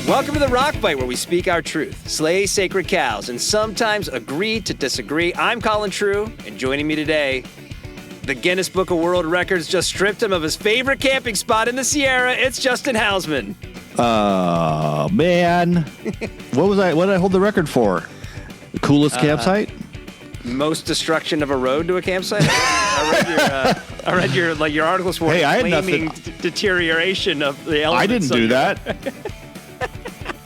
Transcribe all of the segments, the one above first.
Welcome to the Rock Bite, where we speak our truth, slay sacred cows, and sometimes agree to disagree. I'm Colin True, and joining me today, the Guinness Book of World Records just stripped him of his favorite camping spot in the Sierra. It's Justin Hausman. Oh, man. What did I hold the record for? The coolest campsite? Most destruction of a road to a campsite? I read your articles for I had claiming deterioration of the elements. I didn't do that.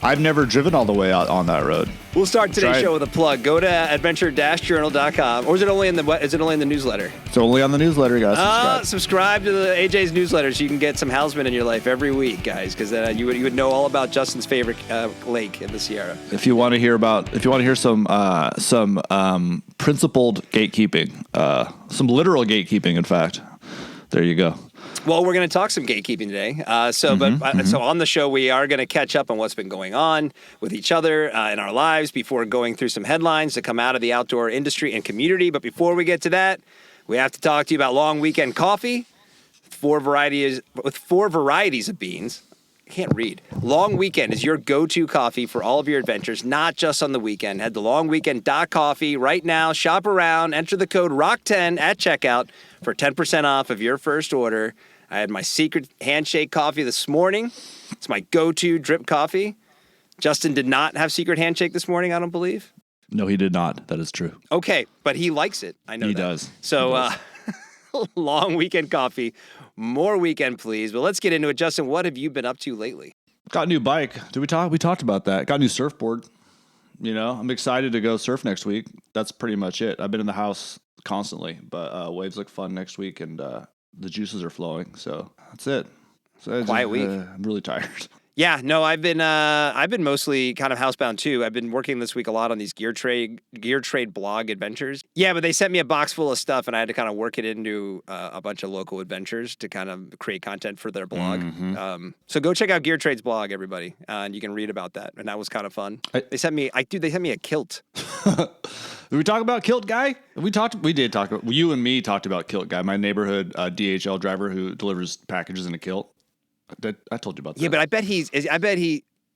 I've never driven all the way out on that road. We'll start today's show with a plug. Go to adventure-journal.com, or is it only in the newsletter? It's only on the newsletter, guys. Subscribe to the AJ's newsletter so you can get some Hausman in your life every week, guys, because you would know all about Justin's favorite lake in the Sierra. If you want to hear some principled gatekeeping, some literal gatekeeping, in fact, there you go. Well, we're going to talk some gatekeeping today. So on the show, we are going to catch up on what's been going on with each other in our lives before going through some headlines that come out of the outdoor industry and community. But before we get to that, we have to talk to you about Long Weekend Coffee, with four varieties of beans. I can't read. Long Weekend is your go-to coffee for all of your adventures, not just on the weekend. Head to longweekend.coffee right now. Shop around. Enter the code ROCK10 at checkout for 10% off of your first order. I had my secret handshake coffee this morning. It's my go-to drip coffee. Justin did not have secret handshake this morning, I don't believe. No, he did not. That is true. Okay, but he likes it. I know he that. Does. So, Long Weekend Coffee. More weekend, please. But let's get into it. Justin, what have you been up to lately? Got a new bike. We talked about that. Got a new surfboard. You know, I'm excited to go surf next week. That's pretty much it. I've been in the house constantly, but waves look fun next week, and the juices are flowing. So that's it. Quiet week. I'm really tired. Yeah, no, I've been mostly kind of housebound too. I've been working this week a lot on these gear trade blog adventures. Yeah, but they sent me a box full of stuff, and I had to kind of work it into a bunch of local adventures to kind of create content for their blog. Mm-hmm. So go check out Gear Trade's blog, everybody, and you can read about that. And that was kind of fun. They sent me a kilt. Did we talk about Kilt Guy? We did talk about. You and me talked about Kilt Guy, my neighborhood DHL driver who delivers packages in a kilt. I told you about that. Yeah, but I bet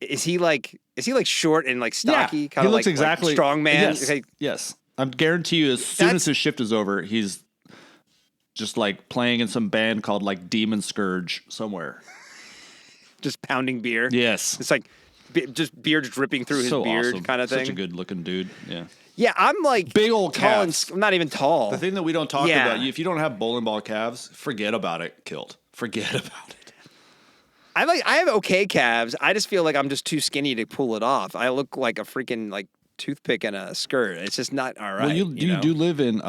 is he like short and like stocky, kind of looks exactly like strong man? Yes. I guarantee you, as soon as his shift is over, he's just like playing in some band called like Demon Scourge somewhere, just pounding beer. Yes, it's like just beer dripping through his beard, awesome. Kind of thing. Such a good looking dude. Yeah. Yeah, I'm like big old calves. I'm not even tall. The thing that we don't talk about, if you don't have bowling ball calves, forget about it. Kilt. Forget about it. I have okay calves. I just feel like I'm just too skinny to pull it off. I look like a freaking like toothpick in a skirt. It's just not all right. Well, you do live in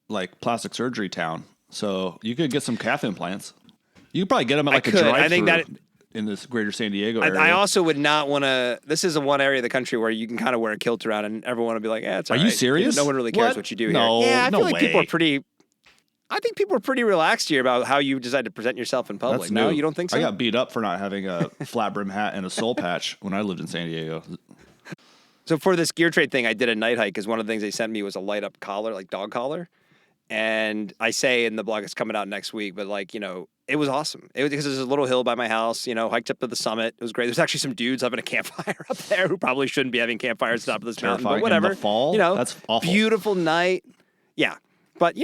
like plastic surgery town, so you could get some calf implants. You could probably get them at like a drive-thru in this greater San Diego area. I also would not want to. This is one area of the country where you can kind of wear a kilt around, and everyone will be like, "Yeah, it's all right." Are you serious? No one really cares what you do no, here. Yeah, I feel like way. I think people are pretty relaxed here about how you decide to present yourself in public. No, you don't think so? I got beat up for not having a flat brim hat and a soul patch when I lived in San Diego. So for this gear trade thing, I did a night hike because one of the things they sent me was a light up collar, like dog collar. And I say in the blog, it's coming out next week, but like, it was awesome. It was because there's a little hill by my house, hiked up to the summit. It was great. There's actually some dudes having a campfire up there who probably shouldn't be having campfires at the top of this mountain, but whatever. In the fall? That's awful. Beautiful night. Yeah. But,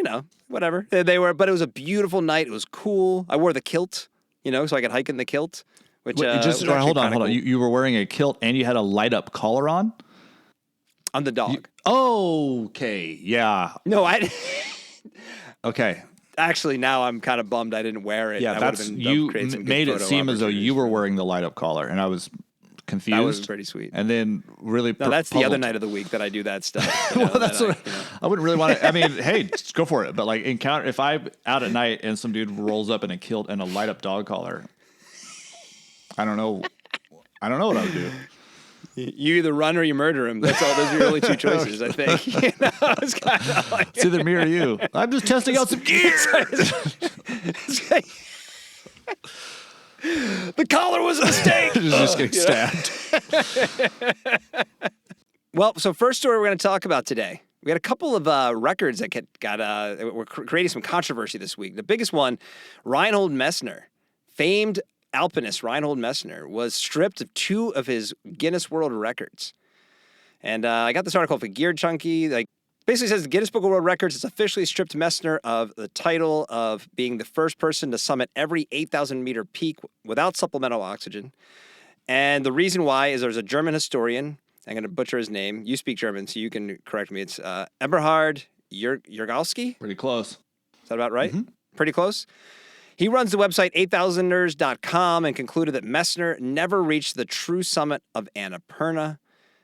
whatever. They were, but it was a beautiful night. It was cool. I wore the kilt, so I could hike in the kilt. Which hold on. Cool. You were wearing a kilt and you had a light up collar on? On the dog. Okay. Yeah. No, I. Okay. Actually, now I'm kind of bummed I didn't wear it. Yeah, you made it seem as though you were wearing the light up collar, and I was confused. That was pretty sweet. And then really that's the other night of the week that I do that stuff. Well, that's what I wouldn't really want to. I mean, hey, just go for it. But like if I'm out at night and some dude rolls up in a kilt and a light up dog collar, I don't know what I would do. You either run or you murder him. That's all. Those are your only two choices, I think. It's kind of like it's either me or you. I'm just testing out some gear. The collar was a mistake. Just getting stabbed. Well, so first story we're going to talk about today. We had a couple of records that were creating some controversy this week. The biggest one, Reinhold Messner, famed alpinist Reinhold Messner was stripped of 2 of his Guinness World Records. And I got this article for Gear Chunky. Like, basically says the Guinness Book of World Records has officially stripped Messner of the title of being the first person to summit every 8,000 meter peak without supplemental oxygen. And the reason why is there's a German historian. I'm going to butcher his name. You speak German, so you can correct me. It's Eberhard Jurgalski. Pretty close. Is that about right? Mm-hmm. Pretty close. He runs the website 8000ers.com and concluded that Messner never reached the true summit of Annapurna.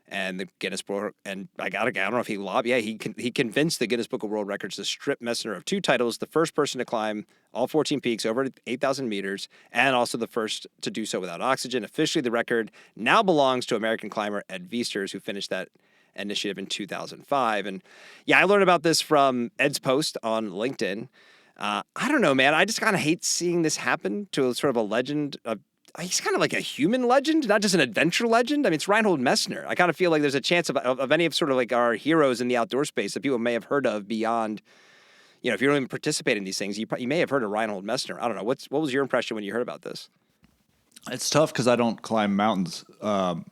And the Guinness Book, and I don't know if he lobbied. Yeah, he convinced the Guinness Book of World Records to strip Messner of 2 titles: the first person to climb all 14 peaks over 8,000 meters, and also the first to do so without oxygen. Officially, the record now belongs to American climber Ed Viesturs, who finished that initiative in 2005. And yeah, I learned about this from Ed's post on LinkedIn. I don't know, man. I just kind of hate seeing this happen to sort of a legend of. He's kind of like a human legend, not just an adventure legend. I mean, it's Reinhold Messner. I kind of feel like there's a chance of any of sort of like our heroes in the outdoor space that people may have heard of beyond, if you don't even participate in these things, you may have heard of Reinhold Messner. I don't know. What was your impression when you heard about this? It's tough because I don't climb mountains. And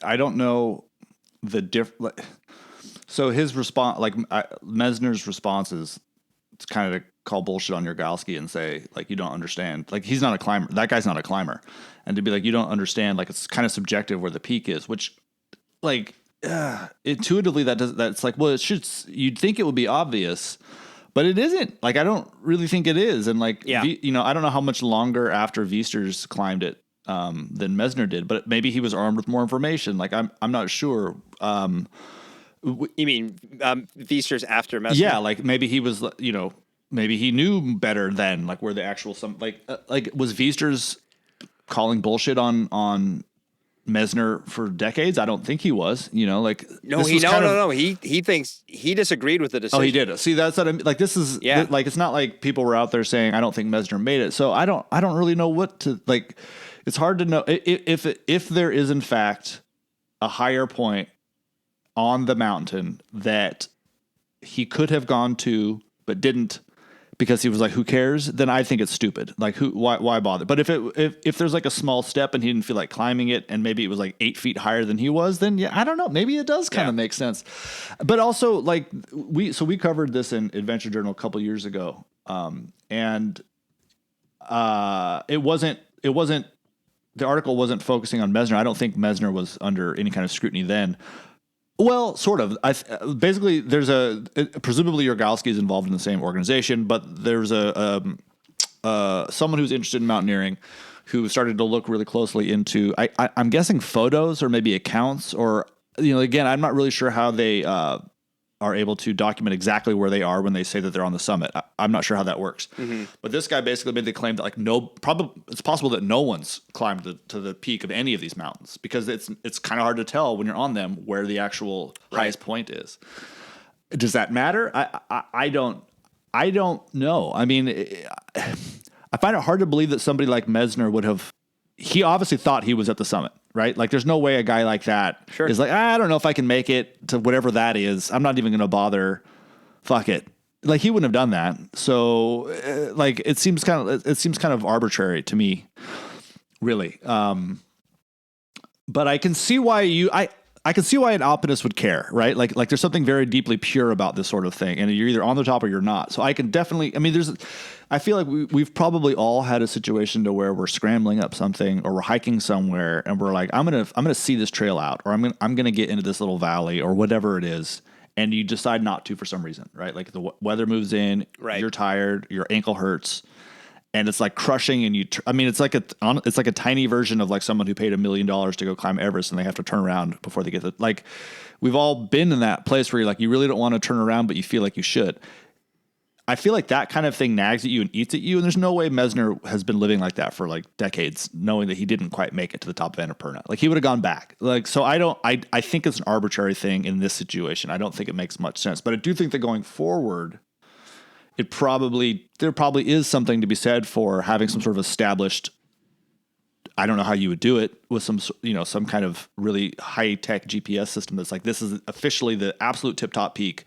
I don't know the So his response, Messner's response is it's kind of to call bullshit on Jurgalski and say, like, you don't understand. Like, he's not a climber. That guy's not a climber. And to be like, you don't understand, like, it's kind of subjective where the peak is, which, like, intuitively that's like, well, you'd think it would be obvious, but it isn't. Like, I don't really think it is. And, like, yeah. I don't know how much longer after Viesturs climbed it than Messner did, but maybe he was armed with more information. Like, I'm not sure. You mean Viesturs after Messner? Yeah, like maybe he was, maybe he knew better then, like where the actual was Viesturs calling bullshit on Messner for decades? I don't think he was. No. He thinks he disagreed with the decision. Oh, he did. See, that's what I mean. Like, this is like, it's not like people were out there saying I don't think Messner made it. So I don't really know what to like. It's hard to know if there is in fact a higher point on the mountain that he could have gone to but didn't because he was like, who cares? Then I think it's stupid. Like, why bother? But if there's like a small step and he didn't feel like climbing it and maybe it was like 8 feet higher than he was, then yeah, I don't know. Maybe it does kind of make sense. But also, like, we covered this in Adventure Journal a couple years ago. And it wasn't the article wasn't focusing on Messner. I don't think Messner was under any kind of scrutiny then. Well, sort of. Basically, there's presumably Jurgalski is involved in the same organization, but there's someone who's interested in mountaineering who started to look really closely into, I'm guessing photos or maybe accounts or, again, I'm not really sure how they are able to document exactly where they are when they say that they're on the summit. I'm not sure how that works. Mm-hmm. But this guy basically made the claim that it's possible that no one's climbed to the peak of any of these mountains because it's kind of hard to tell when you're on them where the actual highest point is. Does that matter? I don't know. I mean, I find it hard to believe that somebody like Messner would have. He obviously thought he was at the summit, right? Like, there's no way a guy like that is like, I don't know if I can make it to whatever that is. I'm not even going to bother. Fuck it. Like, he wouldn't have done that. So, like, it seems kind of arbitrary to me, really. But I can see why I can see why an alpinist would care, right? Like there's something very deeply pure about this sort of thing, and you're either on the top or you're not. So I can definitely. I mean, I feel like we've probably all had a situation to where we're scrambling up something or we're hiking somewhere, and we're like, I'm gonna see this trail out, or I'm gonna get into this little valley or whatever it is, and you decide not to for some reason, right? Like the weather moves in, you're tired, your ankle hurts. And it's like crushing, and it's like a tiny version of like someone who paid $1 million to go climb Everest, and they have to turn around before they get like, we've all been in that place where you're like, you really don't want to turn around, but you feel like you should. I feel like that kind of thing nags at you and eats at you, and there's no way Messner has been living like that for like decades, knowing that he didn't quite make it to the top of Annapurna. Like, he would have gone back. Like, so I think it's an arbitrary thing in this situation. I don't think it makes much sense, but I do think that going forward, there probably is something to be said for having some sort of established, I don't know how you would do it, with some kind of really high tech GPS system that's like, this is officially the absolute tip top peak.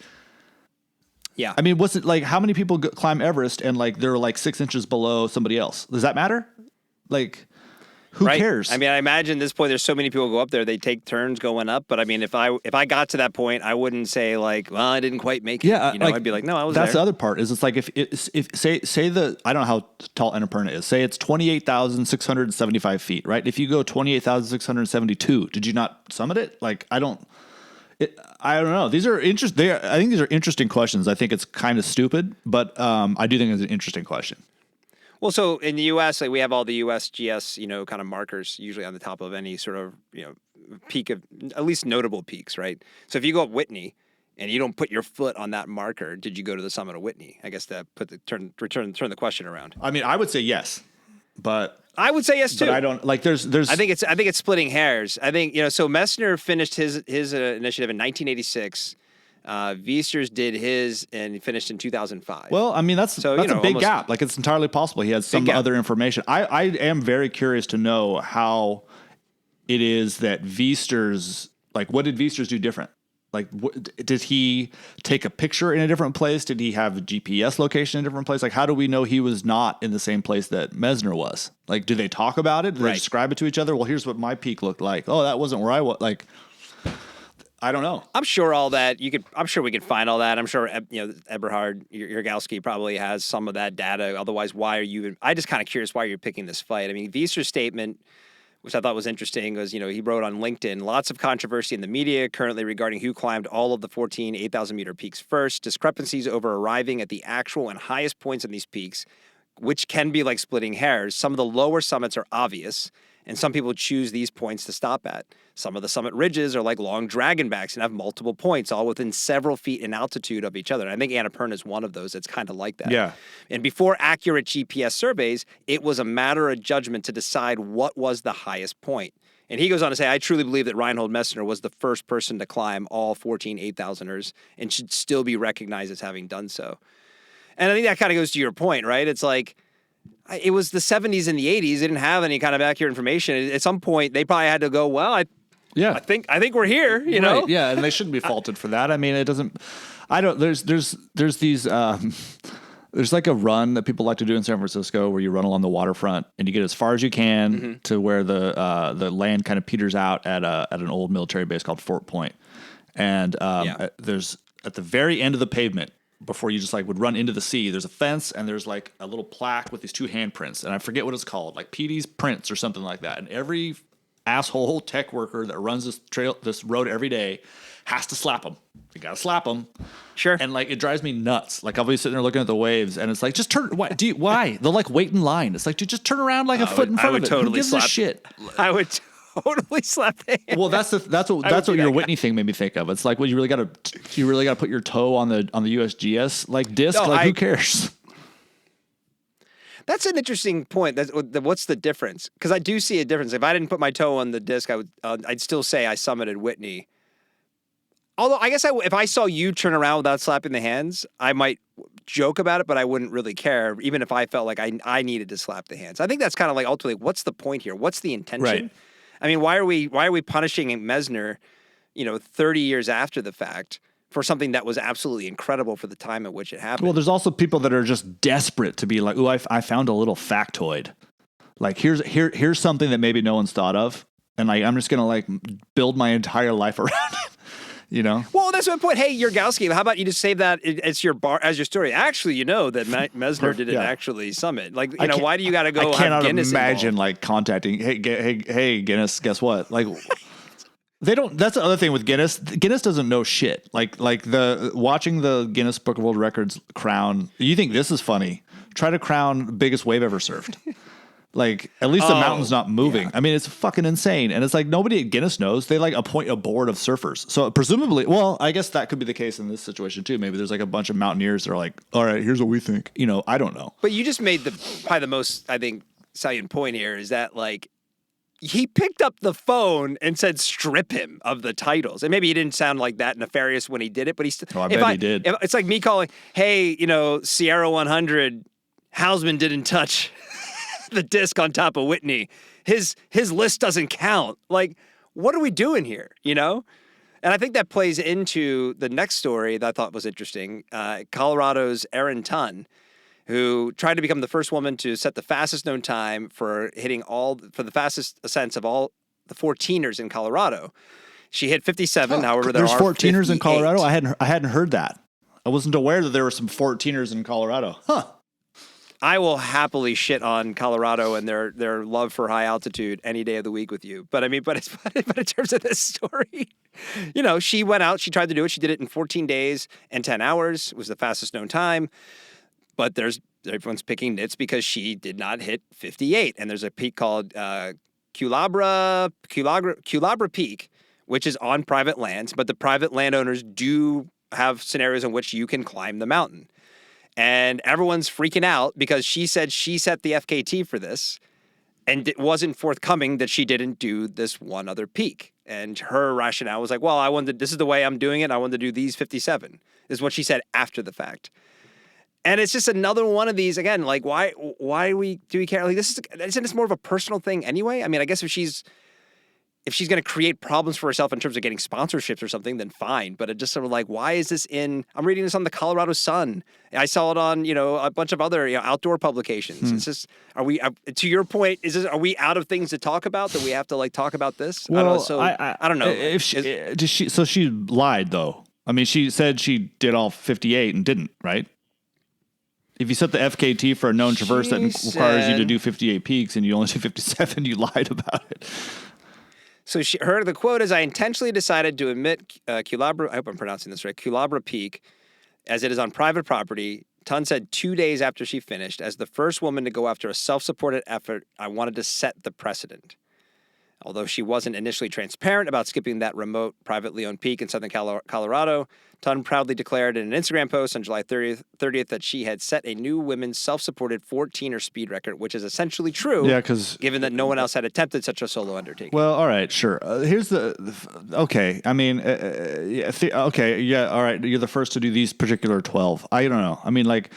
Yeah. I mean, how many people climb Everest and like they're like 6 inches below somebody else? Does that matter? Like, who cares? I mean, I imagine at this point there's so many people go up there, they take turns going up. But I mean, if I got to that point, I wouldn't say like, well, I didn't quite make it. Yeah, I'd be like, no, I was that's there. the other part. Is it's like if say the I don't know how tall Annapurna is. Say it's 28,675 feet, right? If you go 28,672, did you not summit it? Like I don't know. These are I think these are interesting questions. I think it's kind of stupid, but I do think it's an interesting question. Well, so in the U.S., like we have all the USGS, kind of markers usually on the top of any sort of, peak of at least notable peaks, right? So if you go up Whitney and you don't put your foot on that marker, did you go to the summit of Whitney? I guess that turn the question around. I mean, I would say yes, but I would say yes too. But I don't like. There's. I think it's splitting hairs. I think so. Messner finished his initiative in 1986. Viesters did his and finished in 2005. Well, I mean that's a big gap. Like it's entirely possible he had some other information. I am very curious to know how it is that Viesters, like what did Viesters do different? Like did he take a picture in a different place? Did he have a GPS location in a different place? Like how do we know he was not in the same place that Messner was? Like do they talk about it? Do they describe it to each other? Well, here's what my peak looked like. Oh, that wasn't where I was. Like I don't know. I'm sure all that I'm sure we could find all that. I'm sure Eberhard Yergowski probably has some of that data. Otherwise, why are you? I just kind of curious why you're picking this fight. I mean, Viester's statement, which I thought was interesting, was he wrote on LinkedIn, lots of controversy in the media currently regarding who climbed all of the 14 8,000 meter peaks first. Discrepancies over arriving at the actual and highest points on these peaks, which can be like splitting hairs. Some of the lower summits are obvious, and some people choose these points to stop at. Some of the summit ridges are like long dragonbacks and have multiple points, all within several feet in altitude of each other. And I think Annapurna is one of those that's kind of like that. Yeah. And before accurate GPS surveys, it was a matter of judgment to decide what was the highest point. And he goes on to say, I truly believe that Reinhold Messner was the first person to climb all 14 8,000ers and should still be recognized as having done so. And I think that kind of goes to your point, right? It's like, it was the 70s and the 80s. They didn't have any kind of accurate information. At some point, they probably had to go, well, I think we're here, know? Yeah, and they shouldn't be faulted for that. I mean, it doesn't. I don't. There's these. There's like a run that people like to do in San Francisco where you run along the waterfront and you get as far as you can to where the land kind of peters out at an old military base called Fort Point, and there's at the very end of the pavement, before you just like would run into the sea, there's a fence and there's like a little plaque with these two handprints, and I forget what it's called, like Petey's Prints or something like that. And every asshole tech worker that runs this road every day has to slap them. You gotta slap them. Sure. And like it drives me nuts. Like I'll be sitting there looking at the waves, and it's like, just turn. Why? They'll like wait in line. It's like, dude, just turn around like a foot in front of it. Totally Who gives a shit? I would totally slap the hand. Well, that's what your Whitney thing made me think of. It's like, well, you really got to put your toe on the USGS like disc. No, who cares? That's an interesting point. What's the difference? Because I do see a difference. If I didn't put my toe on the disc, I'd still say I summited Whitney. Although I guess if I saw you turn around without slapping the hands, I might joke about it, but I wouldn't really care, even if I felt like I needed to slap the hands. I think that's kind of like ultimately, what's the point here? What's the intention? Right. I mean, why are we punishing Messner, 30 years after the fact for something that was absolutely incredible for the time at which it happened? Well, there's also people that are just desperate to be like, "Ooh, I found a little factoid. Like here's something that maybe no one's thought of, and like I'm just gonna like build my entire life around it." Well, that's my point. Hey, Yergowski, how about you just save that as your story? Actually, that Messner didn't actually summit. Like, why do you got to go? I cannot Guinness imagine involved? Like contacting. Hey, Guinness. Guess what? Like, they don't. That's the other thing with Guinness. Guinness doesn't know shit. Like watching the Guinness Book of World Records crown. You think this is funny? Try to crown biggest wave ever surfed. Like, at least the mountain's not moving. Yeah. I mean, it's fucking insane. And it's like nobody at Guinness knows. They like appoint a board of surfers. So presumably, well, I guess that could be the case in this situation too. Maybe there's like a bunch of mountaineers that are like, all right, here's what we think. I don't know. But you just made probably the most, I think, salient point here is that like he picked up the phone and said, strip him of the titles. And maybe he didn't sound like that nefarious when he did it, but he I bet he did. It's like me calling, hey, Sierra 100, Hausman didn't touch the disc on top of Whitney. His list doesn't count. Like, what are we doing here? And I think that plays into the next story that I thought was interesting. Colorado's Erin Ton who tried to become the first woman to set the fastest known time for the fastest ascents of all the 14ers in Colorado. She hit 57. However, there's 14ers in Colorado. 58. I hadn't heard that. I wasn't aware that there were some 14ers in Colorado. Huh. I will happily shit on Colorado and their love for high altitude any day of the week with you. But I mean, but in terms of this story, she went out, she tried to do it. She did it in 14 days and 10 hours. It was the fastest known time. But everyone's picking nits because she did not hit 58. And there's a peak called Culebra Peak, which is on private lands. But the private landowners do have scenarios in which you can climb the mountain. And everyone's freaking out because she said she set the FKT for this and it wasn't forthcoming that she didn't do this one other peak. And her rationale was like, well, this is the way I'm doing it. I wanted to do these 57 is what she said after the fact. And it's just another one of these, again, like, why do we care? Like, isn't this more of a personal thing anyway? I mean, I guess if she's going to create problems for herself in terms of getting sponsorships or something, then fine. But it just sort of like, why is this I'm reading this on the Colorado Sun. I saw it on, a bunch of other, outdoor publications. It's just, to your point, are we out of things to talk about that we have to like talk about this? Well, I don't know. If she lied though. I mean, she said she did all 58 and didn't, right? If you set the FKT for a known traverse that requires you to do 58 peaks and you only do 57, you lied about it. So the quote is, I intentionally decided to omit Culebra, I hope I'm pronouncing this right, Culebra Peak, as it is on private property. Ton said 2 days after she finished, as the first woman to go after a self-supported effort, I wanted to set the precedent. Although she wasn't initially transparent about skipping that remote, privately owned peak in southern Colorado, Ton proudly declared in an Instagram post on July 30th that she had set a new women's self-supported 14er speed record, which is essentially true, given that no one else had attempted such a solo undertaking. Well, all right, sure. Here's okay. I mean, okay, yeah, all right. You're the first to do these particular 12. I don't know. I mean, like,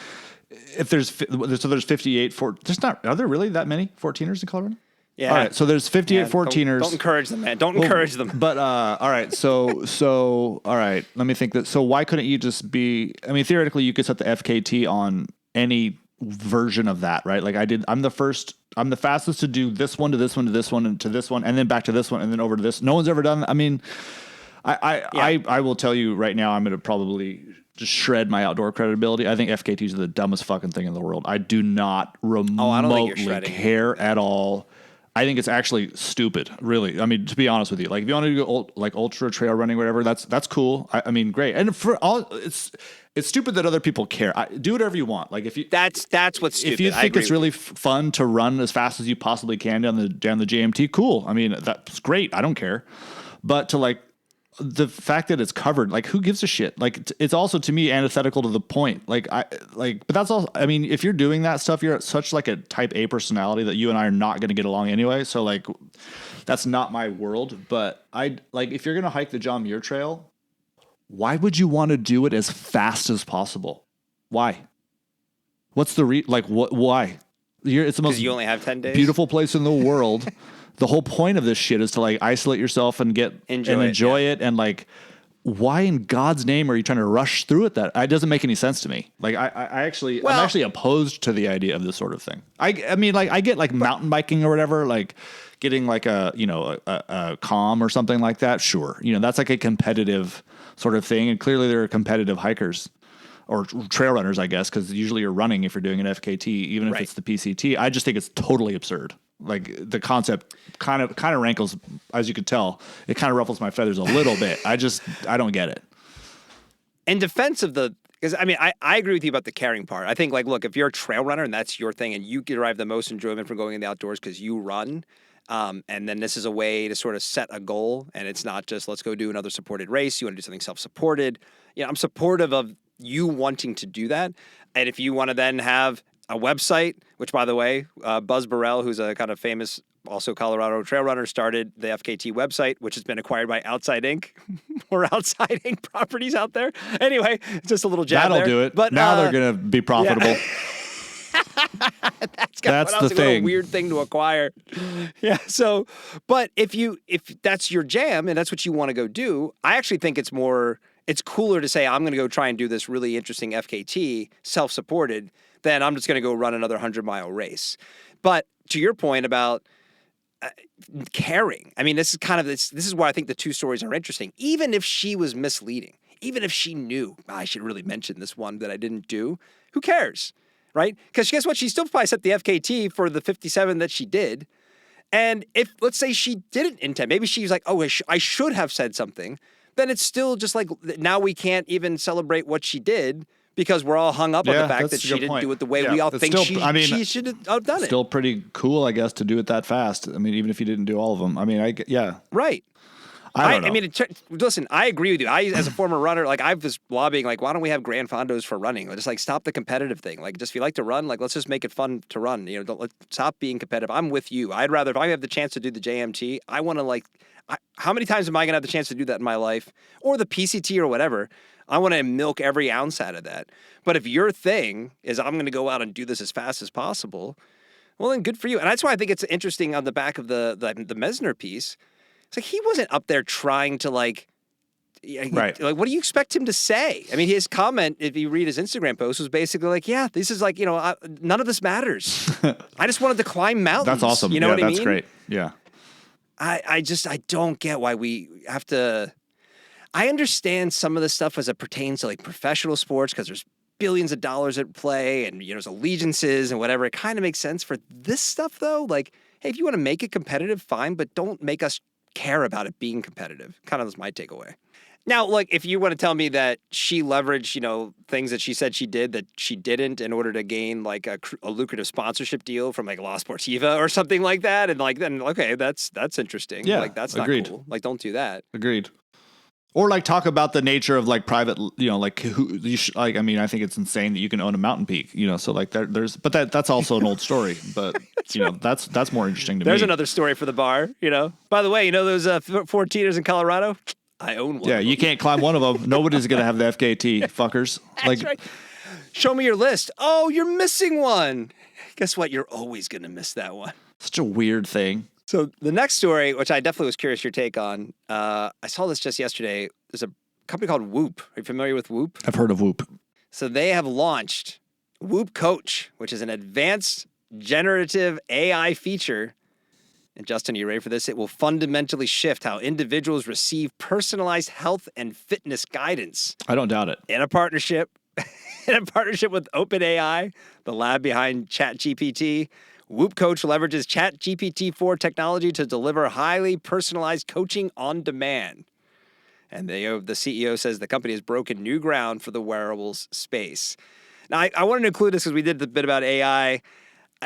if there's 58, are there really that many 14ers in Colorado? Yeah. All right. So there's 58 14ers. Don't encourage them, man. Don't encourage them. But all right. So all right. Let me think that. So why couldn't you just be? I mean, theoretically, you could set the FKT on any version of that, right? Like I did. I'm the fastest to do this one to this one to this one and to this one and then back to this one and then over to this. No one's ever done that. I mean, I will tell you right now, I'm going to probably just shred my outdoor credibility. I think FKTs are the dumbest fucking thing in the world. I do not remotely care at all. I think it's actually stupid, really. I mean, to be honest with you, like if you want to do like ultra trail running, or whatever, that's cool. I mean, great. And for all, it's stupid that other people care. Do whatever you want. Like if you that's what's stupid. If you think it's really fun to run as fast as you possibly can down the JMT, cool. I mean, that's great. I don't care. But to like the fact that it's covered, like who gives a shit? Like it's also to me antithetical to the point. But that's all. I mean, if you're doing that stuff, you're such like a type A personality that you and I are not going to get along anyway. So like, that's not my world. But if you're going to hike the John Muir Trail, why would you want to do it as fast as possible? Why? What's the why? It's the most you only have 10 days. Beautiful place in the world. The whole point of this shit is to like isolate yourself and enjoy it. And like, why in God's name are you trying to rush through it? That it doesn't make any sense to me. Like I'm actually opposed to the idea of this sort of thing. I mean, like I get like mountain biking or whatever, like getting like a calm or something like that. Sure. That's like a competitive sort of thing. And clearly there are competitive hikers or trail runners, I guess, because usually you're running if you're doing an FKT, even if it's the PCT. I just think it's totally absurd. Like the concept kind of rankles, as you could tell. It kind of ruffles my feathers a little bit. I don't get it. In defense of because I mean, I agree with you about the caring part. I think like, look, if you're a trail runner and that's your thing and you derive the most enjoyment from going in the outdoors because you run, and then this is a way to sort of set a goal and it's not just let's go do another supported race. You want to do something self-supported. I'm supportive of you wanting to do that. And if you want to then have a website, which by the way, Buzz Burrell, who's a kind of famous also Colorado trail runner, started the FKT website, which has been acquired by Outside Inc. or Outside Inc. properties out there. Anyway, just a little jab That'll do it. But now they're going to be profitable. Yeah. That's the thing. What a weird thing to acquire. Yeah. So, but if that's your jam and that's what you want to go do, I actually think it's more it's cooler to say I'm going to go try and do this really interesting FKT self-supported than I'm just going to go run another 100-mile race. But to your point about caring, I mean, this is kind of this is why I think the two stories are interesting. Even if she was misleading, even if she knew, I should really mention this one that I didn't do, who cares, right? Because guess what? She still probably set the FKT for the 57 that she did. And if, let's say she didn't intend, maybe she's like, oh, I should have said something, then it's still just like, now we can't even celebrate what she did because we're all hung up on the fact that she didn't do it the way we all think she should have done it. Still pretty cool, I guess, to do it that fast. I mean, even if you didn't do all of them. I mean, yeah. Right. I don't know. I mean, listen, I agree with you. As a former runner, like I was lobbying, like, why don't we have grand fondos for running? Just like stop the competitive thing. Like, just if you like to run, like let's just make it fun to run. You know, stop being competitive. I'm with you. I'd rather, if I have the chance to do the JMT, I want to how many times am I gonna have the chance to do that in my life, or the PCT or whatever? I want to milk every ounce out of that. But if your thing is I'm going to go out and do this as fast as possible, well, then good for you. And that's why I think it's interesting on the back of the Messner piece. It's like he wasn't up there trying to right. Like, what do you expect him to say? I mean, his comment, if you read his Instagram post, was basically like, yeah, this is like, none of this matters. I just wanted to climb mountains. That's awesome. You know what I mean? That's great. Yeah. I don't get why we have to. I understand some of the stuff as it pertains to like professional sports because there's billions of dollars at play and there's allegiances and whatever. It kind of makes sense for this stuff though. Like, hey, if you want to make it competitive, fine, but don't make us care about it being competitive. Kind of was my takeaway. Now, like, if you want to tell me that she leveraged, things that she said she did that she didn't in order to gain like a lucrative sponsorship deal from like La Sportiva or something like that, and like then okay, that's interesting. Yeah, like that's agreed. Not cool. Like, don't do that. Agreed. Or like talk about the nature of like private, like who you should, like. I mean, I think it's insane that you can own a mountain peak, So like there's, but that's also an old story. But that's more interesting to me. There's another story for the bar. By the way, those 14ers in Colorado. I own one. Yeah, you can't climb one of them. Nobody's gonna have the FKT, fuckers. That's right. Show me your list. Oh, you're missing one. Guess what? You're always gonna miss that one. Such a weird thing. So the next story, which I definitely was curious your take on, I saw this just yesterday. There's a company called Whoop. Are you familiar with Whoop? I've heard of Whoop. So they have launched Whoop Coach, which is an advanced generative AI feature. And Justin, are you ready for this? It will fundamentally shift how individuals receive personalized health and fitness guidance. I don't doubt it. In a partnership with OpenAI, the lab behind ChatGPT. Whoop Coach leverages ChatGPT-4 technology to deliver highly personalized coaching on demand. And the CEO says the company has broken new ground for the wearables space. Now, I wanted to include this because we did the bit about AI.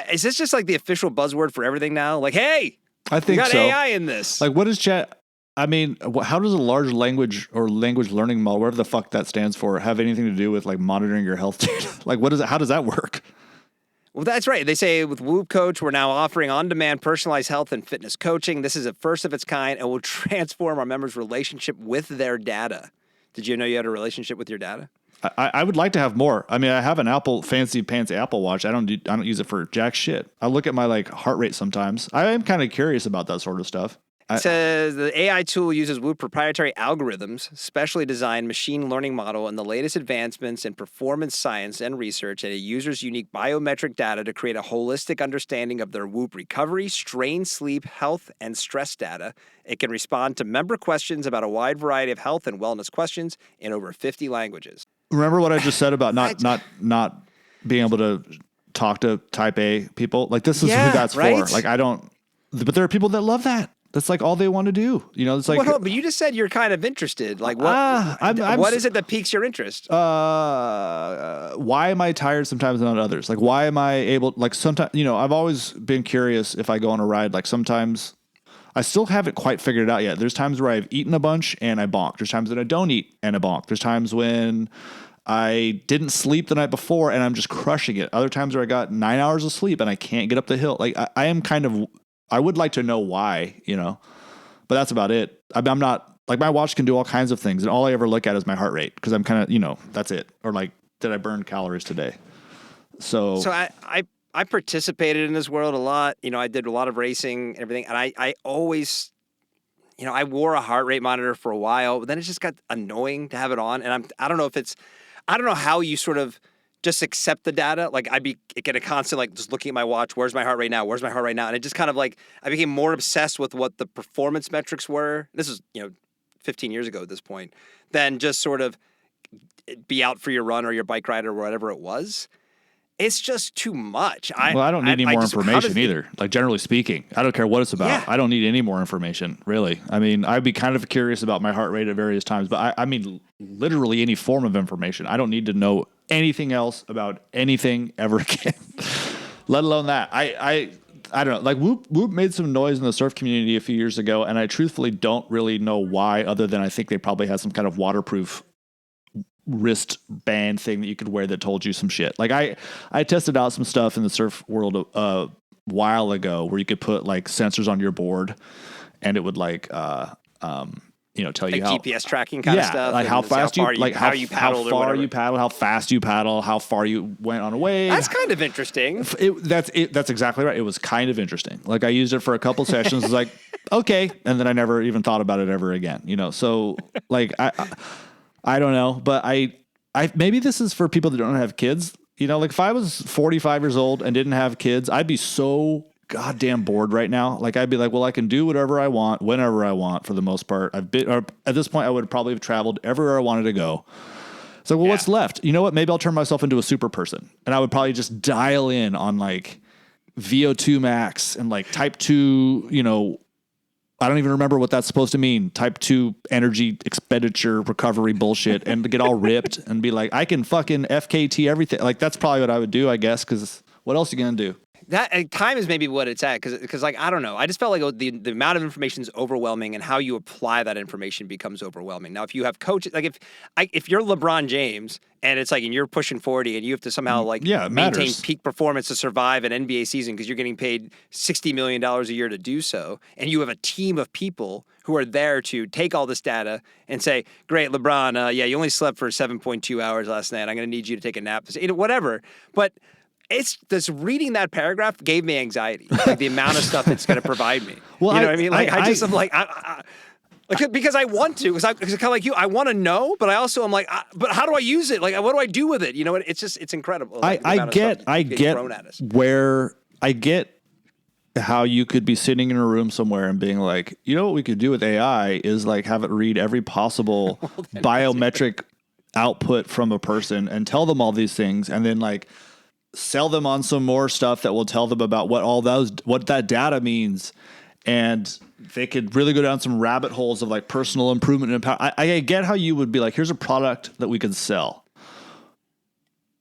Is this just like the official buzzword for everything now? Like, hey, I think we got so. AI in this. Like, what is chat? I mean, how does a large language or language learning model, whatever the fuck that stands for, have anything to do with like monitoring your health data? Like, what is it? How does that work? Well, that's right. They say with Whoop Coach, we're now offering on-demand personalized health and fitness coaching. This is a first of its kind and will transform our members' relationship with their data. Did you know you had a relationship with your data? I would like to have more. I mean, I have an fancy pants Apple Watch. I don't use it for jack shit. I look at my like heart rate sometimes. I am kind of curious about that sort of stuff. It says the AI tool uses Whoop proprietary algorithms, specially designed machine learning model, and the latest advancements in performance science and research and a user's unique biometric data to create a holistic understanding of their Whoop recovery, strain, sleep, health, and stress data. It can respond to member questions about a wide variety of health and wellness questions in over 50 languages. Remember what I just said about not being able to talk to type A people? Like, this is who that's for. Like, but there are people that love that. That's like all they want to do. It's like. Well, but you just said you're kind of interested. Like, what is it that piques your interest? Why am I tired sometimes and not others? Like, why am I able? Like, sometimes I've always been curious if I go on a ride. Like, sometimes I still haven't quite figured it out yet. There's times where I've eaten a bunch and I bonk. There's times that I don't eat and I bonk. There's times when I didn't sleep the night before and I'm just crushing it. Other times where I got 9 hours of sleep and I can't get up the hill. Like, I am kind of. I would like to know why, but that's about it. I'm not like, my watch can do all kinds of things and all I ever look at is my heart rate because I'm kind of, that's it. Or like, did I burn calories today? So I participated in this world a lot. I did a lot of racing and everything. And I always, I wore a heart rate monitor for a while, but then it just got annoying to have it on. And I don't know how you sort of just accept the data. Like I'd be get a constant, like just looking at my watch. Where's my heart rate now? Where's my heart rate now? And it just kind of like, I became more obsessed with what the performance metrics were. This is, 15 years ago at this point, than just sort of be out for your run or your bike ride or whatever it was. It's just too much. I don't need any more information either. Like generally speaking, I don't care what it's about. Yeah. I don't need any more information, really. I mean, I'd be kind of curious about my heart rate at various times, but I mean, literally any form of information. I don't need to know anything else about anything ever again, let alone that. I don't know. Like Whoop made some noise in the surf community a few years ago, and I truthfully don't really know why, other than I think they probably had some kind of waterproof wristband thing that you could wear that told you some shit. Like I tested out some stuff in the surf world a while ago where you could put like sensors on your board and it would like tell like you how GPS tracking kind of stuff, like how fast you like how you paddled, how far you paddle, how fast you paddle, how far you went on a wave. That's kind of interesting. That's exactly right. It was kind of interesting. Like I used it for a couple sessions. It's like okay, and then I never even thought about it ever again. So like I don't know, but I maybe this is for people that don't have kids. Like if I was 45 years old and didn't have kids, I'd be so goddamn bored right now. Like I'd be like, well, I can do whatever I want, whenever I want for the most part. At this point, I would probably have traveled everywhere I wanted to go. So, well, what's left? You know what? Maybe I'll turn myself into a super person and I would probably just dial in on like VO2 max and like type 2, I don't even remember what that's supposed to mean. Type 2 energy expenditure recovery bullshit and get all ripped and be like, I can fucking FKT everything. Like that's probably what I would do, I guess, because what else are you going to do? That time is maybe what it's at because like I don't know. I just felt like the amount of information is overwhelming, and how you apply that information becomes overwhelming. Now, if you have coaches, like if you're LeBron James and it's like and you're pushing 40 and you have to somehow like maintain peak performance to survive an NBA season because you're getting paid $60 million a year to do so, and you have a team of people who are there to take all this data and say, great, LeBron, you only slept for 7.2 hours last night. I'm going to need you to take a nap, whatever, but. It's just reading that paragraph gave me anxiety, like the amount of stuff it's going to provide me. Well, you know what I mean? Like I'm like, because I want to, because kind of like you, I want to know, but I also am like, but how do I use it? Like, what do I do with it? It's incredible. Like, I get how you could be sitting in a room somewhere and being like, what we could do with AI is like have it read every possible biometric output from a person and tell them all these things, and then like. Sell them on some more stuff that will tell them about what that data means. And they could really go down some rabbit holes of like personal improvement and power. I get how you would be like, here's a product that we can sell.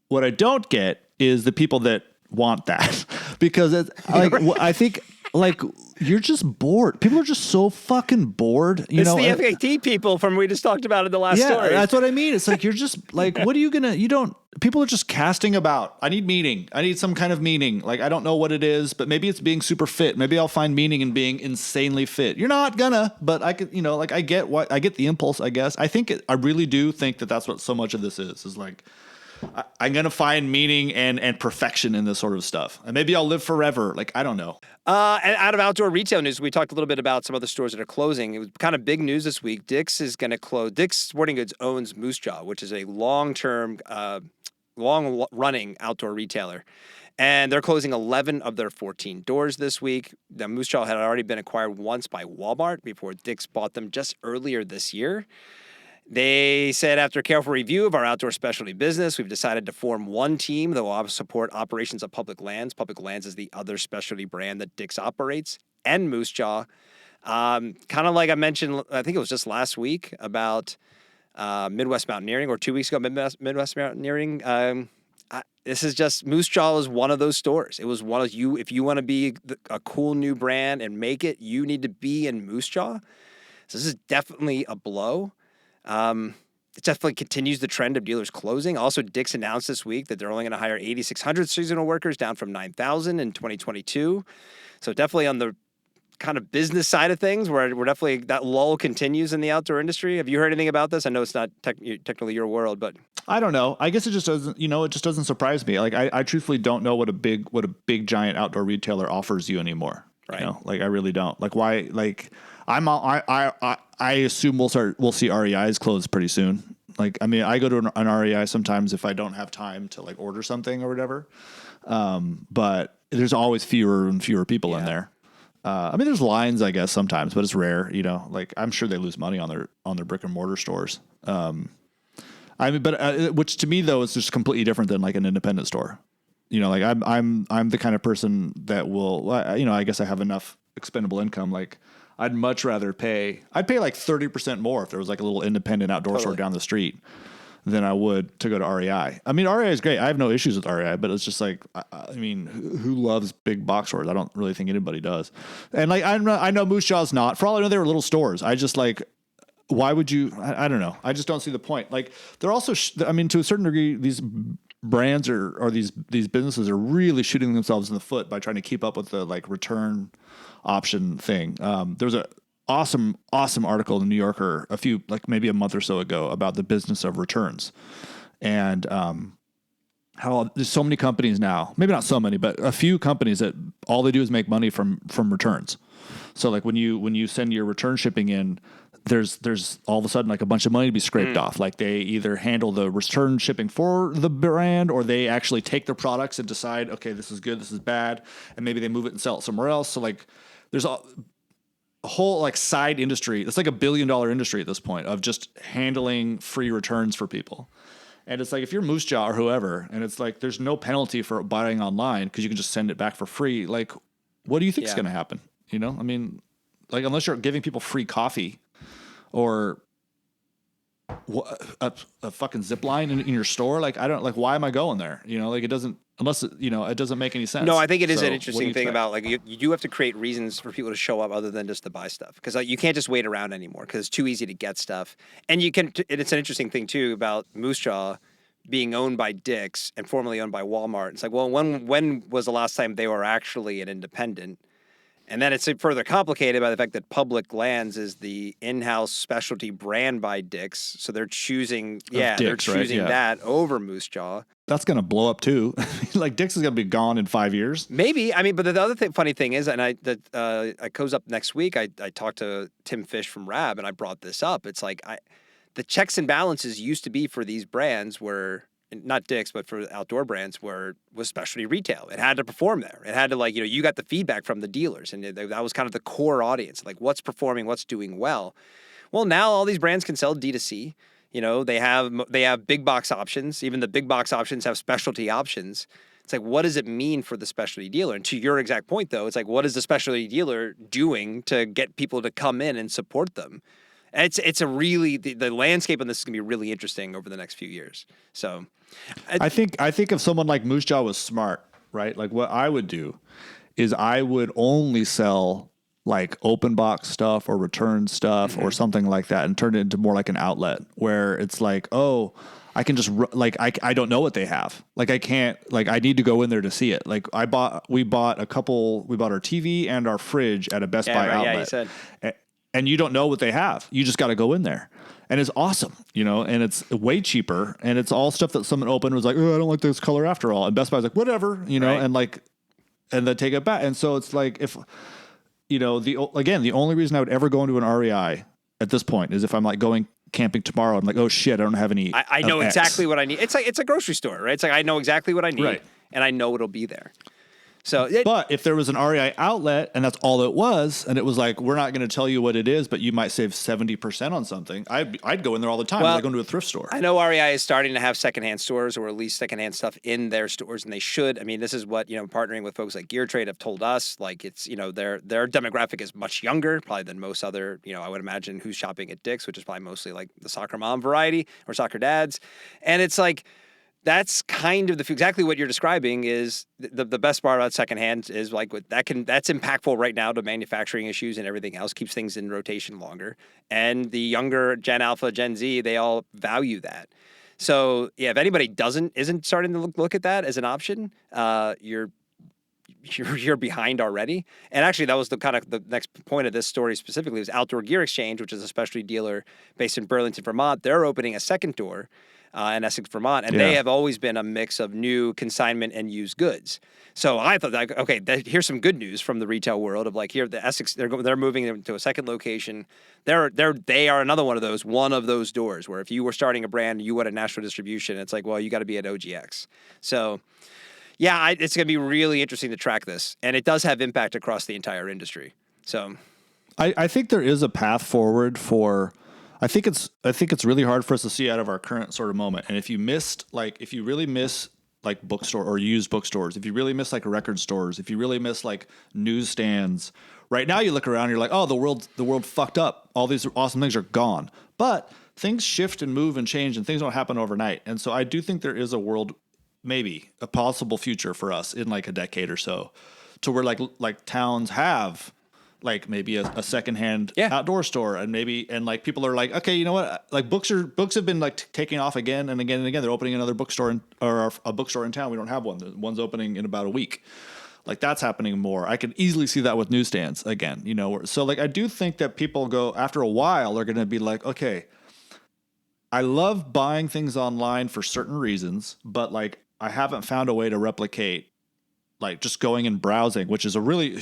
What I don't get is the people that want that because it's like, I think like you're just bored. People are just so fucking bored. It's the FKT people from we just talked about in the last story. That's what I mean. It's like, you're just like, what are you going to, people are just casting about. I need meaning. I need some kind of meaning. Like, I don't know what it is, but maybe it's being super fit. Maybe I'll find meaning in being insanely fit. You're not gonna, but I could, like I get the impulse, I guess. I really do think that that's what so much of this is like, I'm going to find meaning and perfection in this sort of stuff. And maybe I'll live forever. Like, I don't know. And out of outdoor retail news, we talked a little bit about some other stores that are closing. It was kind of big news this week. Dick's is going to close. Dick's Sporting Goods owns Moose Jaw, which is a long-term, long-running outdoor retailer. And they're closing 11 of their 14 doors this week. The Moose Jaw had already been acquired once by Walmart before Dick's bought them just earlier this year. They said, after careful review of our outdoor specialty business, we've decided to form one team that will support operations of Public Lands. Public Lands is the other specialty brand that Dick's operates, and Moose Jaw. Kind of like I mentioned, I think it was just last week about Midwest Mountaineering, or 2 weeks ago, Midwest Mountaineering. This is just, Moose Jaw is one of those stores. It was one of you, if you want to be a cool new brand and make it, you need to be in Moose Jaw. So this is definitely a blow. It definitely continues the trend of dealers closing. Also, Dick's announced this week that they're only going to hire 8,600 seasonal workers, down from 9,000 in 2022. So definitely on the kind of business side of things, where we're definitely, that lull continues in the outdoor industry. Have you heard anything about this? I know it's not technically your world, but I don't know. I guess it just doesn't, it just doesn't surprise me. Like I truthfully don't know what a big giant outdoor retailer offers you anymore. Right. Like I really don't. Like why? Like I assume we'll see REIs close pretty soon. Like, I mean, I go to an REI sometimes if I don't have time to like order something or whatever. But there's always fewer and fewer people in there. I mean, there's lines, I guess, sometimes, but it's rare. You know, like I'm sure they lose money on their brick and mortar stores. I mean, but which to me though is just completely different than like an independent store. You know, like I'm the kind of person that will, you know, I guess I have enough expendable income. Like I'd much rather pay like 30% more if there was like a little independent outdoor store down the street than I would to go to REI. I mean, REI is great. I have no issues with REI, but it's just like, I mean, who loves big box stores? I don't really think anybody does. And like, I know Moose Jaw's not. For all I know, they were little stores. I just like, why would you? I don't know. I just don't see the point. Like, they're also, I mean, to a certain degree, these brands or these businesses are really shooting themselves in the foot by trying to keep up with the like return option thing. There's a awesome article in the New Yorker maybe a month or so ago about the business of returns and how there's so many companies now, maybe not so many, but a few companies that all they do is make money from returns. So like when you send your return shipping in, there's all of a sudden like a bunch of money to be scraped off. Like they either handle the return shipping for the brand or they actually take their products and decide, okay, this is good, this is bad. And maybe they move it and sell it somewhere else. So like there's a whole like side industry. It's like $1 billion industry at this point of just handling free returns for people. And it's like, if you're Moose Jaw or whoever, and it's like, there's no penalty for buying online because you can just send it back for free. Like, what do you think is going to happen? You know, I mean, like, unless you're giving people free coffee or a fucking zip line in your store, like, I don't, like, why am I going there? You know, like, it doesn't, unless, it doesn't make any sense. No, I think it is an interesting thing about, like, you do have to create reasons for people to show up other than just to buy stuff. Because like, you can't just wait around anymore because it's too easy to get stuff. And it's an interesting thing, too, about Moose Jaw being owned by Dick's and formerly owned by Walmart. It's like, well, when was the last time they were actually an independent? And then it's further complicated by the fact that Public Lands is the in-house specialty brand by Dick's. So they're choosing, that over Moose Jaw. That's going to blow up too. Like Dick's is going to be gone in 5 years. Maybe. I mean, but the other funny thing is, and I goes up next week, I talked to Tim Fish from Rab and I brought this up. It's like the checks and balances used to be for these brands were, not Dick's, but for outdoor brands was specialty retail. It had to perform there. It had to like, you got the feedback from the dealers and that was kind of the core audience, like what's performing, what's doing well. Well, now all these brands can sell D2C. You know, they have big box options. Even the big box options have specialty options. It's like, what does it mean for the specialty dealer? And to your exact point, though, it's like, what is the specialty dealer doing to get people to come in and support them? And it's a really, the landscape on this is going to be really interesting over the next few years. So I think if someone like Moose Jaw was smart, right? Like what I would do is I would only sell like open box stuff or return stuff or something like that and turn it into more like an outlet where it's like, oh, I can just I don't know what they have. Like I can't, like I need to go in there to see it. Like we bought our TV and our fridge at a Best Buy outlet. Yeah, you said. And you don't know what they have. You just got to go in there. And it's awesome, and it's way cheaper. And it's all stuff that someone opened was like, oh, I don't like this color after all. And Best Buy's like, whatever, right. And then take it back. And so it's like, if, the only reason I would ever go into an REI at this point is if I'm like going camping tomorrow. I'm like, oh shit, I don't have any. I know exactly what I need. It's like, it's a grocery store, right? It's like, I know exactly what I need right. And I know it'll be there. So, but if there was an REI outlet and that's all it was, and it was like, we're not going to tell you what it is, but you might save 70% on something, I'd go in there all the time. Well, I go into a thrift store. I know REI is starting to have secondhand stores or at least secondhand stuff in their stores, and they should. I mean, this is what, partnering with folks like Gear Trade have told us. Like, it's, their demographic is much younger, probably than most other, I would imagine who's shopping at Dick's, which is probably mostly like the soccer mom variety or soccer dads. And it's like, that's kind of exactly what you're describing is the best part about secondhand is like that's impactful right now to manufacturing issues and everything else, keeps things in rotation longer. And the younger Gen Alpha, Gen Z, they all value that. So yeah, if anybody isn't starting to look at that as an option, you're behind already. And actually, that was the next point of this story specifically was Outdoor Gear Exchange, which is a specialty dealer based in Burlington, Vermont. They're opening a second door. in Essex, Vermont, and Yeah. they have always been a mix of new consignment and used goods. So I thought, like, okay, here's some good news from the retail world of like, here the Essex, they're moving into a second location. They are another one of those doors where if you were starting a brand, you wanted national distribution. It's like, well, you got to be at OGX. So yeah, it's going to be really interesting to track this, and it does have impact across the entire industry. So I think there is a path forward for. I think it's really hard for us to see out of our current sort of moment. And if you really miss like bookstore or used bookstores, if you really miss like record stores, if you really miss like newsstands, right now you look around, and you're like, oh, the world fucked up. All these awesome things are gone. But things shift and move and change, and things don't happen overnight. And so I do think there is a world, maybe a possible future for us in like a decade or so, to where like towns have like maybe a secondhand outdoor store, and like people are like, okay, you know what? Like books have been like taking off again and again and again. They're opening another bookstore or a bookstore in town. We don't have one. One's opening in about a week. Like that's happening more. I can easily see that with newsstands again, you know? So like, I do think that people go after a while, they're going to be like, okay, I love buying things online for certain reasons, but like I haven't found a way to replicate like just going and browsing, which is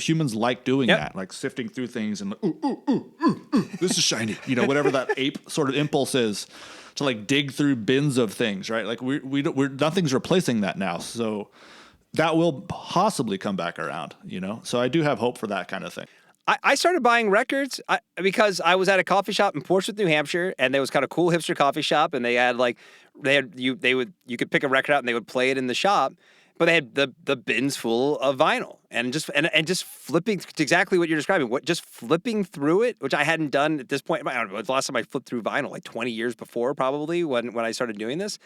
humans like doing that, like sifting through things and like, this is shiny, you know, whatever that ape sort of impulse is to like dig through bins of things, right? Like we're nothing's replacing that now. So that will possibly come back around, you know? So I do have hope for that kind of thing. I started buying records because I was at a coffee shop in Portsmouth, New Hampshire, and there was kind of cool hipster coffee shop, and you could pick a record out and they would play it in the shop. But they had the bins full of vinyl, and just flipping, exactly what you're describing. Just flipping through it, which I hadn't done at this point. I don't know, the last time I flipped through vinyl, like 20 years before, probably when I started doing this.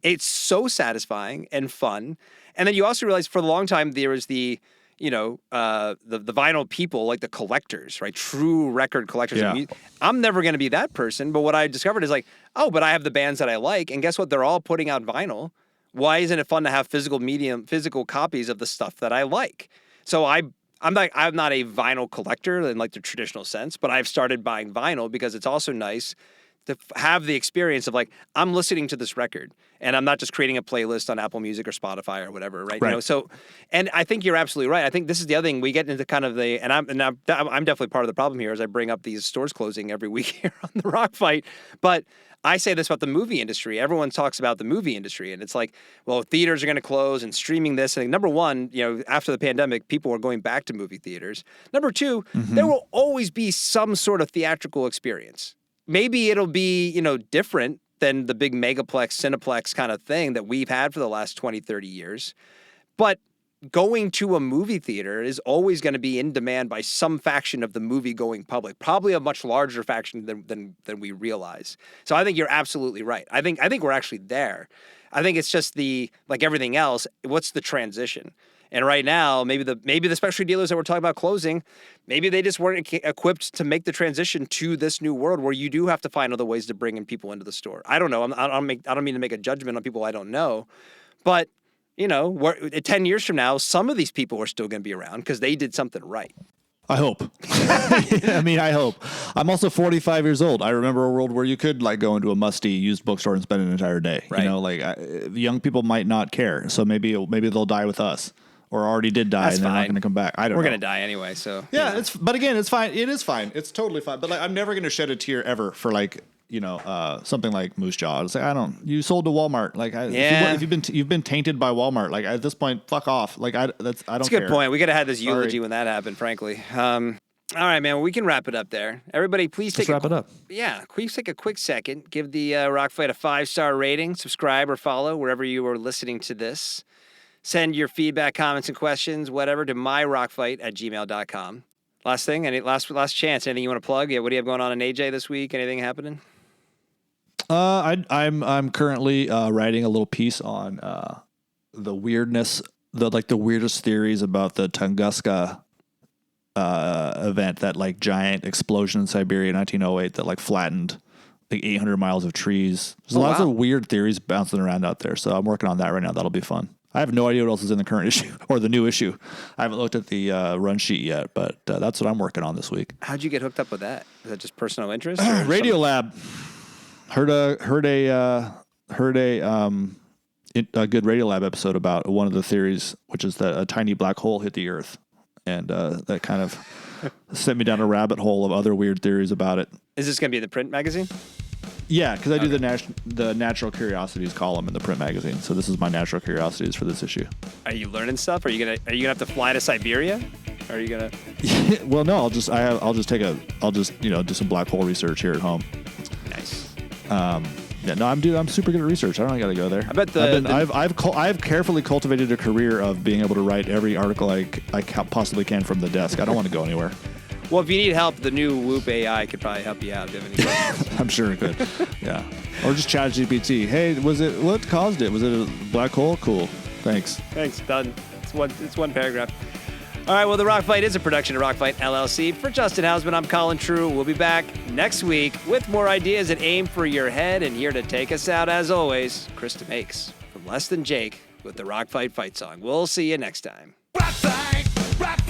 It's so satisfying and fun. And then you also realize for a long time there was the vinyl people, like the collectors, right? True record collectors. Yeah. I'm never going to be that person. But what I discovered is like, oh, but I have the bands that I like, and guess what? They're all putting out vinyl. Why isn't it fun to have physical copies of the stuff that I like? So I'm not a vinyl collector in like the traditional sense, but I've started buying vinyl because it's also nice to have the experience of like, I'm listening to this record and I'm not just creating a playlist on Apple Music or Spotify or whatever, right? You know, so, and I think you're absolutely right. I think this is the other thing we get into kind of I'm definitely part of the problem here as I bring up these stores closing every week here on the Rock Fight, but I say this about the movie industry. Everyone talks about the movie industry, and it's like, well, theaters are going to close and streaming this. And number one, you know, after the pandemic, people are going back to movie theaters. Number two, there will always be some sort of theatrical experience. Maybe it'll be, you know, different than the big megaplex, cineplex kind of thing that we've had for the last 20, 30 years. But going to a movie theater is always going to be in demand by some faction of the movie-going public, probably a much larger faction than we realize. So I think you're absolutely right. I think we're actually there. I think it's just like everything else, what's the transition? And right now, maybe the specialty dealers that we're talking about closing, maybe they just weren't equipped to make the transition to this new world where you do have to find other ways to bring in people into the store. I don't know. I don't mean to make a judgment on people I don't know, but you know, 10 years from now, some of these people are still going to be around because they did something right. I hope. I mean, I hope. I'm also 45 years old. I remember a world where you could like go into a musty used bookstore and spend an entire day. Right. You know, like young people might not care, so maybe they'll die with us, or already did die. That's and they're not going to come back. I don't know. We're going to die anyway, so yeah. But again, it's fine. It is fine. It's totally fine. But like, I'm never going to shed a tear ever for like, you know, something like Moose Jaw. It's like, you sold to Walmart. Like, if you've been tainted by Walmart, like at this point, fuck off. Like, I don't care. That's a good point. We could have had this eulogy when that happened, frankly. All right, man. Well, we can wrap it up there. Everybody, please wrap it up. Yeah, please take a quick second. Give the Rock Fight a 5-star rating. Subscribe or follow wherever you are listening to this. Send your feedback, comments, and questions, whatever, to myrockfight@gmail.com. Last thing, last chance. Anything you want to plug? Yeah, what do you have going on in AJ this week? Anything happening? I'm currently writing a little piece on the weirdness, the weirdest theories about the Tunguska event, that like giant explosion in Siberia in 1908 that like flattened like 800 miles of trees. There's lots of weird theories bouncing around out there, so I'm working on that right now. That'll be fun. I have no idea what else is in the current issue or the new issue. I haven't looked at the run sheet yet, but that's what I'm working on this week. How'd you get hooked up with that? Is that just personal interest? Radio Lab. Heard a heard a Good Radiolab episode about one of the theories, which is that a tiny black hole hit the Earth, and that kind of sent me down a rabbit hole of other weird theories about it. Is this going to be the print magazine? Yeah, because I do the Natural Curiosities column in the print magazine. So this is my Natural Curiosities for this issue. Are you learning stuff? Are you gonna have to fly to Siberia? Or are you gonna? Well, no. I'll just do some black hole research here at home. Nice. Yeah, no, I'm super good at research. I don't got to go there. I bet I've carefully cultivated a career of being able to write every article I possibly can from the desk. I don't want to go anywhere. Well, if you need help, the new Whoop AI could probably help you out if you have any questions. I'm sure it could. Yeah. Or just ChatGPT. Hey, what caused it? Was it a black hole? Cool. Thanks. Thanks. Done. It's one paragraph. All right. Well, The Rock Fight is a production of Rock Fight LLC. For Justin Hausman, I'm Colin True. We'll be back next week with more ideas that aim for your head. And here to take us out, as always, Krista Makes from Less Than Jake with the Rock Fight fight song. We'll see you next time. Rock fight, rock fight.